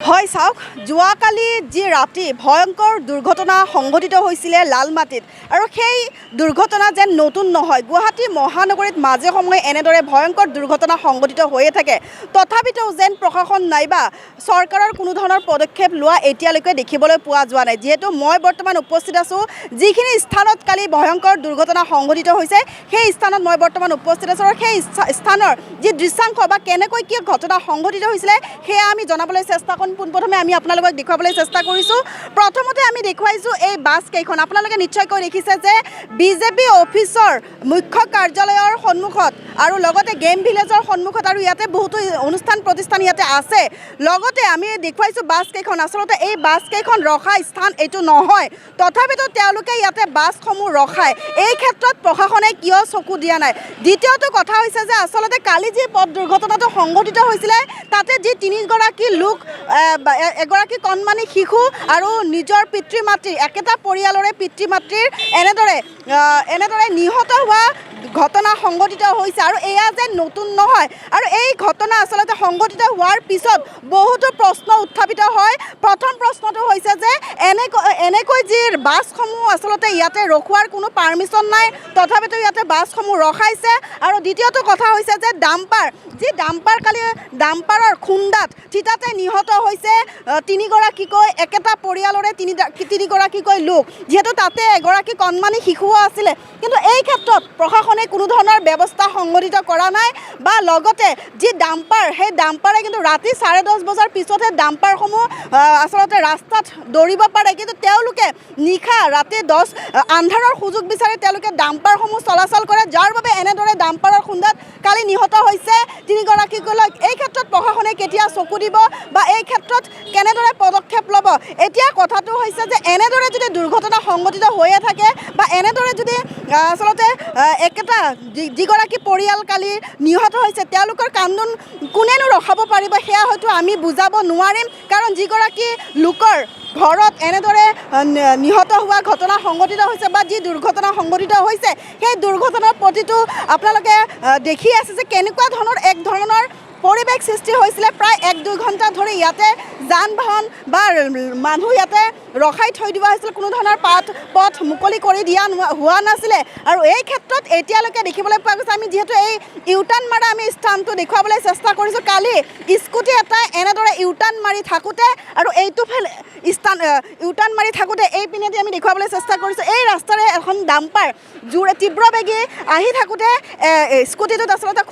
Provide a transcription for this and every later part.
হয় চাওক যোৱাকালি যি ৰাতি ভয়ংকৰ দুৰ্ঘটনা সংঘটিত হৈছিলে লালমাটিত আৰু সেই দুৰ্ঘটনা যেন নতুন নহয়। গুৱাহাটী মহানগৰীত মাজে সময়ে এনেদৰে ভয়ংকৰ দুৰ্ঘটনা সংঘটিত হৈয়ে থাকে, তথাপিতো যেন প্ৰশাসন নাইবা চৰকাৰৰ কোনো ধৰণৰ পদক্ষেপ লোৱা এতিয়ালৈকে দেখিবলৈ পোৱা যোৱা নাই। যিহেতু মই বৰ্তমান উপস্থিত আছোঁ যিখিনি স্থানত কালি ভয়ংকৰ দুৰ্ঘটনা সংঘটিত হৈছে, সেই স্থানত মই বৰ্তমান উপস্থিত আছোঁ আৰু সেই স্থানৰ যি দৃশ্যাংশ বা কেনেকৈ কি ঘটনা সংঘটিত হৈছিলে সেয়া আমি জনাবলৈ চেষ্টা কৰিম। পোনপ্ৰথমে আমি আপোনালোকক দেখুৱাবলৈ চেষ্টা কৰিছোঁ। প্ৰথমতে আমি দেখুৱাইছোঁ এই বাছকেইখন। আপোনালোকে নিশ্চয়কৈ দেখিছে যে বিজেপি অফিচৰ মুখ্য কাৰ্যালয়ৰ সন্মুখত আৰু লগতে গেম ভিলেজৰ সন্মুখত আৰু ইয়াতে বহুতো অনুষ্ঠান প্ৰতিষ্ঠান ইয়াতে আছে। লগতে আমি দেখুৱাইছোঁ বাছকেইখন। আচলতে এই বাছকেইখন ৰখা স্থান এইটো নহয়, তথাপিতো তেওঁলোকে ইয়াতে বাছসমূহ ৰখায়। এই ক্ষেত্ৰত প্ৰশাসনে কিয় চকু দিয়া নাই? দ্বিতীয়টো কথা হৈছে যে আচলতে কালি যি পথ দুৰ্ঘটনাটো সংঘটিত হৈছিলে তাতে যি তিনিগৰাকী লোক, এগৰাকী কণমানি শিশু আৰু নিজৰ পিতৃ মাতৃ, একেটা পৰিয়ালৰে পিতৃ মাতৃৰ এনেদৰে নিহত হোৱা ঘটনা সংঘটিত হৈছে আৰু এয়া যেন নতুন নহয়। আৰু এই ঘটনা আচলতে সংঘটিত হোৱাৰ পিছত বহুতো প্ৰশ্ন উত্থাপিত হয়। প্ৰথম প্ৰশ্নটো হৈছে যে এনেকৈ যি বাছসমূহ আচলতে ইয়াতে ৰখোৱাৰ কোনো পাৰ্মিশ্যন নাই, তথাপিতো ইয়াতে বাছসমূহ ৰখাইছে। আৰু দ্বিতীয়টো কথা হৈছে যে কালি ডাম্পাৰৰ খুন্দাত থিতাতে নিহত হৈছে তিনিগৰাকীকৈ, একেটা পৰিয়ালৰে তিনিগৰাকীকৈ লোক, যিহেতু তাতে এগৰাকী কণমানি শিশুও আছিলে। কিন্তু এই ক্ষেত্ৰত প্ৰশাসনে কোনো ধৰণৰ ব্যৱস্থা সংঘটিত কৰা নাই বা লগতে যি ডাম্পাৰ, সেই ডাম্পাৰে কিন্তু ৰাতি 10:30 বজাৰ পিছতহে ডাম্পাৰসমূহ আচলতে ৰাস্তাত দৌৰিব পাৰে। কিন্তু তেওঁলোকে নিশা ৰাতি আন্ধাৰৰ সুযোগ বিচাৰি তেওঁলোকে ডাম্পাৰসমূহ চলাচল কৰে, যাৰ বাবে এনেদৰে ডাম্পাৰৰ খুন্দাত কালি নিহত হৈছে তিনিগৰাকীকৈ। এই ক্ষেত্ৰত প্ৰশাসনে কেতিয়া চকু দিব বা এই ক্ষেত্ৰত কেনেদৰে পদক্ষেপ ল'ব? এতিয়া কথাটো হৈছে যে এনেদৰে যদি দুৰ্ঘটনা সংঘটিত হৈয়ে থাকে বা এনেদৰে যদি আচলতে একেটা যিগৰাকী পৰিয়াল কালি নিহত হৈছে তেওঁলোকৰ কান্দোন কোনেনো ৰখাব পাৰিব, সেয়া হয়তো আমি বুজাব নোৱাৰিম। কাৰণ যিগৰাকী লোকৰ ঘৰত এনেদৰে নিহত হোৱা ঘটনা সংঘটিত হৈছে বা যি দুৰ্ঘটনা সংঘটিত হৈছে, সেই দুৰ্ঘটনাৰ প্ৰতিটো আপোনালোকে দেখি আছে যে কেনেকুৱা ধৰণৰ পৰিৱেশ সৃষ্টি হৈছিলে। প্ৰায় 1-2 ঘণ্টা ধৰি ইয়াতে যান বাহন বা মানুহ ইয়াতে ৰখাই থৈ দিয়া হৈছিল, কোনো ধৰণৰ পথ মুকলি কৰি দিয়া হোৱা নাছিলে। আৰু এই ক্ষেত্ৰত এতিয়ালৈকে দেখিবলৈ পোৱা গৈছে, আমি যিহেতু এই ইউটাৰ্ণ মাৰা আমি স্থানটো দেখুৱাবলৈ চেষ্টা কৰিছোঁ। কালি স্কুটি এটা এনেদৰে ইউটাৰ্ণ মাৰি থাকোঁতে আৰু এইটোফালে ইউটাৰ্ণ মাৰি থাকোঁতে এইপিনেদি আমি দেখুৱাবলৈ চেষ্টা কৰিছোঁ এই ৰাস্তাৰে এখন ডাম্পাৰ তীব্ৰবেগী আহি থাকোঁতে স্কুটিটোত আচলতে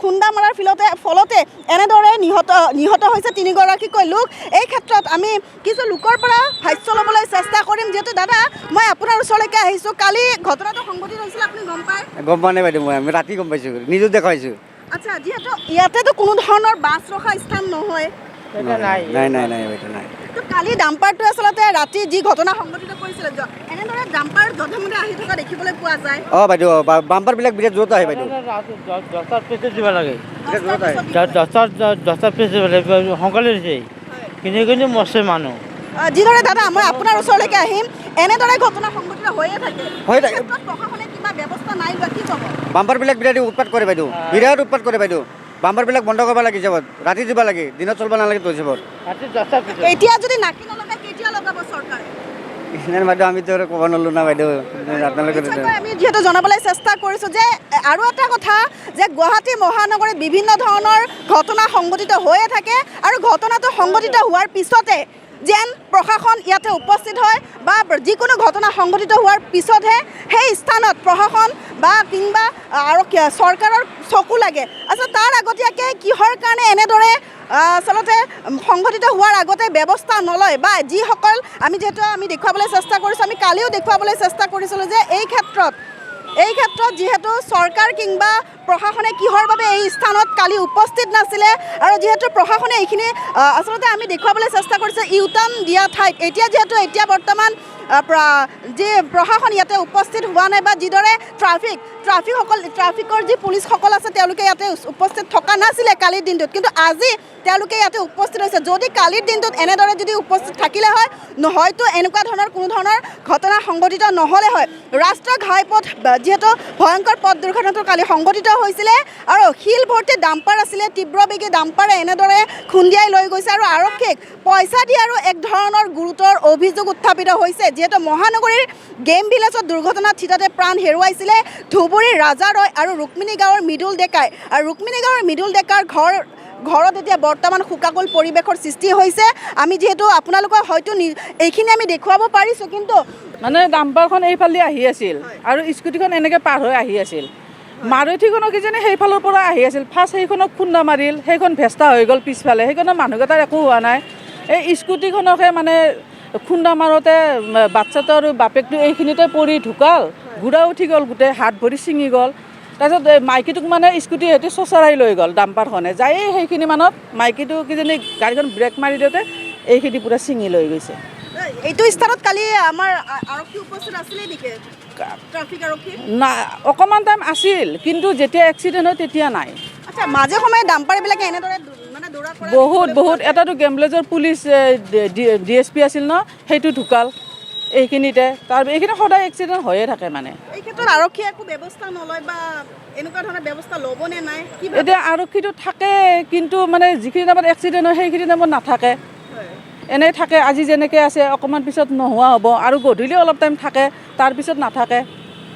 খুন্দা মাৰাৰ ফলতে এনেদৰে নিহত হৈছে তিনিগৰাকীকৈ লোক। এই ক্ষেত্ৰত আমি কিছু লোকৰ পৰা ভাষ্য ল'বলৈ চেষ্টা কৰিম। যিহেতু দাদা, মই আপোনাৰ ওচৰলৈকে আহিছোঁ। কালি ঘটনাটো সংঘটিত হৈছিল, আপুনি গম পায়? গম পোৱা নাই বাইদেউ, আমি ৰাতি গম পাইছোঁ, নিউজত দেখাইছোঁ। আচ্ছা, যিহেতু ইয়াতেতো কোনো ধৰণৰ বাছ ৰখা স্থান নহয়। নাই বাইদেউ, নাই। তো কালি ডাম্পাৰটো আচলতে ৰাতি যি ঘটনা সংঘটিত কৰিছিলে, এনেদৰে ডাম্পাৰ যধে-মধে আহি থকা দেখিবলৈ পোৱা যায়। বাইদেউ, বাম্পাৰবিলাক বিৰাট জোৰত আহে বাইদেউ। 10টাৰ পিছত দিব লাগে, 10টাৰ পিছত দিব লাগে, সোনকালে দিছে কিন্তু মৰছে মানুহ। যিদৰে দাদা, মই আপোনাৰ ওচৰলৈকে আহিম, এনেদৰে ঘটনা সংঘটিত হৈয়ে থাকে, প্ৰশাসনে কিবা ব্যৱস্থা নাই লোৱা, কি ক'ব? বাম্পাৰবিলাক বিৰাট উৎপাত কৰে বাইদেউ, বিৰাট উৎপাত কৰে বাইদেউ। বাম্পাৰবিলাক বন্ধ কৰিব লাগে, হিচাপত ৰাতি দিব লাগে, দিনত চলিব নালাগে। তো হিচাপত ৰাতি 10টাৰ পিছত এতিয়া যদি নাকি নলগায় কেতিয়া লগাব চৰকাৰে? বাইদেউ আমিতো ক'ব নোৱাৰিলোঁ না বাইদেউ, আপোনালোকে আমি যিহেতু জনাবলৈ চেষ্টা কৰিছোঁ যে আৰু এটা কথা যে গুৱাহাটী মহানগৰীত বিভিন্ন ধৰণৰ ঘটনা সংঘটিত হৈয়ে থাকে আৰু ঘটনাটো সংঘটিত হোৱাৰ পিছতে যেন প্ৰশাসন ইয়াতে উপস্থিত হয় বা যিকোনো ঘটনা সংঘটিত হোৱাৰ পিছতহে সেই স্থানত প্ৰশাসন বা কিংবা চৰকাৰৰ চকু লাগে। আচলতে তাৰ আগতীয়াকৈ কিহৰ কাৰণে এনেদৰে আচলতে সংঘটিত হোৱাৰ আগতে ব্যৱস্থা নলয় বা যিসকল আমি দেখুৱাবলৈ চেষ্টা কৰিছোঁ, আমি কালিও দেখুৱাবলৈ চেষ্টা কৰিছিলোঁ যে এই ক্ষেত্ৰত যিহেতু চৰকাৰ কিংবা প্ৰশাসনে কিহৰ বাবে এই স্থানত কালি উপস্থিত নাছিলে আৰু যিহেতু প্ৰশাসনে এইখিনি আচলতে আমি দেখুৱাবলৈ চেষ্টা কৰিছোঁ ইউটাৰ্ণ দিয়া ঠাইত এতিয়া বৰ্তমান যি প্ৰশাসন ইয়াতে উপস্থিত হোৱা নাই বা যিদৰে ট্ৰাফিকৰ যি পুলিচসকল আছে তেওঁলোকে ইয়াতে উপস্থিত থকা নাছিলে কালিৰ দিনটোত, কিন্তু আজি তেওঁলোকে ইয়াতে উপস্থিত হৈছে। যদি কালিৰ দিনটোত এনেদৰে যদি উপস্থিত থাকিলে হয় হয়তো এনেকুৱা ধৰণৰ কোনো ধৰণৰ ঘটনা সংঘটিত নহ'লে হয়। ৰাষ্ট্ৰীয় ঘাইপথ যিহেতু ভয়ংকৰ পথ দুৰ্ঘটনাটো কালি সংঘটিত হৈছিলে আৰু শিল ভৰ্তি ডাম্পাৰ আছিলে, তীব্ৰবেগী ডাম্পাৰে এনেদৰে খুন্দিয়াই লৈ গৈছে আৰু আৰক্ষীক পইচা দি আৰু এক ধৰণৰ গুৰুতৰ অভিযোগ উত্থাপিত হৈছে। যিহেতু মহানগৰীৰ গেম ভিলেজত দুৰ্ঘটনাত থিতাতে প্ৰাণ হেৰুৱাইছিলে ধুবুৰীৰ ৰাজা ৰয় আৰু ৰুক্মিণী গাঁৱৰ মৃদুল ডেকাই। আৰু ৰুক্মিণী গাঁৱৰ মৃদুল ডেকাৰ ঘৰত এতিয়া বৰ্তমান শোকাকুল পৰিৱেশৰ সৃষ্টি হৈছে। আমি যিহেতু আপোনালোকক হয়তো এইখিনি আমি দেখুৱাব পাৰিছোঁ, কিন্তু মানে ডাম্পাৰখন এইফালে আহি আছিল আৰু স্কুটিখন এনেকৈ পাৰ হৈ আহি আছিল। মাৰুতিখনো কিজানি সেইফালৰ পৰা আহি আছিল। ফাৰ্ষ্ট সেইখনক খুন্দা মাৰিল, সেইখন ভেস্তা হৈ গ'ল পিছফালে, সেইখনৰ মানুহকেইটাৰ একো হোৱা নাই। এই স্কুটিখনকে মানে খুন্দা মাৰোঁতে বাচ্চাটো আৰু বাপেকটো এইখিনিতে পৰি ঢুকাল, ঘোঁৰা উঠি গ'ল, গোটেই হাত ভৰি ছিঙি গ'ল। তাৰপিছত মাইকীটোক মানে স্কুটি সিহঁতি চচৰাই লৈ গ'ল ডাম্পাৰখনে, যাই সেইখিনি মানত মাইকীটো কিজানি গাড়ীখন ব্ৰেক মাৰি দিওঁতে এইখিনি পূৰা ছিঙি লৈ গৈছে। এইটো স্থানত কালি আমাৰ আৰক্ষী উপস্থিত আছিলে নেকি? ট্ৰাফিক আৰক্ষী না, অকণমান টাইম আছিল, কিন্তু যেতিয়া এক্সিডেণ্ট হয় তেতিয়া নাই। আচ্ছা, মাজে সময়ে ডাম্পাৰবিলাকে এনেদৰে মানে দৌৰা কৰা বহুত এটাতো গেমভিলেজৰ পুলিচ DSP আছিল ন, সেইটো ঢুকাল এইখিনিতে। এইখিনি সদায় এক্সিডেণ্ট হৈয়ে থাকে মানে। এই ক্ষেত্ৰত আৰক্ষীয়ে একো ব্যৱস্থা নলয় বা এনেকুৱা ধৰণৰ ব্যৱস্থা ল'বনে নাই? এতিয়া আৰক্ষীটো থাকে, কিন্তু মানে যিখিনি টাইমত এক্সিডেণ্ট হয় সেইখিনি টাইমত নাথাকে, এনেই থাকে। আজি যেনেকৈ আছে অকণমান পিছত নোহোৱা হ'ব আৰু গধূলি অলপ টাইম থাকে, তাৰপিছত নাথাকে,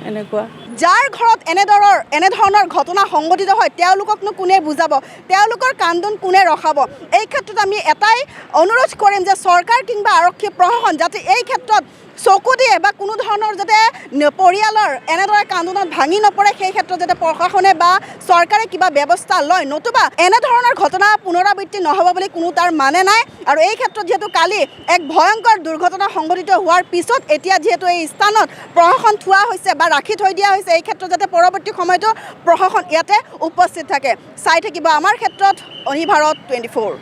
এনেকুৱা। যাৰ ঘৰত এনেধৰণৰ ঘটনা সংঘটিত হয় তেওঁলোককনো কোনে বুজাব, তেওঁলোকৰ কান্দোন কোনে ৰখাব? এই ক্ষেত্ৰত আমি এটাই অনুৰোধ কৰিম যে চৰকাৰ কিংবা আৰক্ষী প্ৰশাসন যাতে এই ক্ষেত্ৰত চকু দিয়ে বা কোনো ধৰণৰ যাতে পৰিয়ালৰ এনেদৰে কান্দোনত ভাঙি নপৰে, সেই ক্ষেত্ৰত যাতে প্ৰশাসনে বা চৰকাৰে কিবা ব্যৱস্থা লয়, নতুবা এনেধৰণৰ ঘটনা পুনৰাবৃত্তি নহ'ব বুলি কোনো তাৰ মানে নাই। আৰু এই ক্ষেত্ৰত যিহেতু কালি এক ভয়ংকৰ দুৰ্ঘটনা সংঘটিত হোৱাৰ পিছত এতিয়া যিহেতু এই স্থানত প্ৰশাসন থোৱা হৈছে বা ৰাখি থৈ দিয়া হৈছে, এই ক্ষেত্ৰত যাতে পৰৱৰ্তী সময়তো প্ৰশাসন ইয়াতে উপস্থিত থাকে। চাই থাকিব আমাৰ ক্ষেত্ৰত অনিভাৰত 24।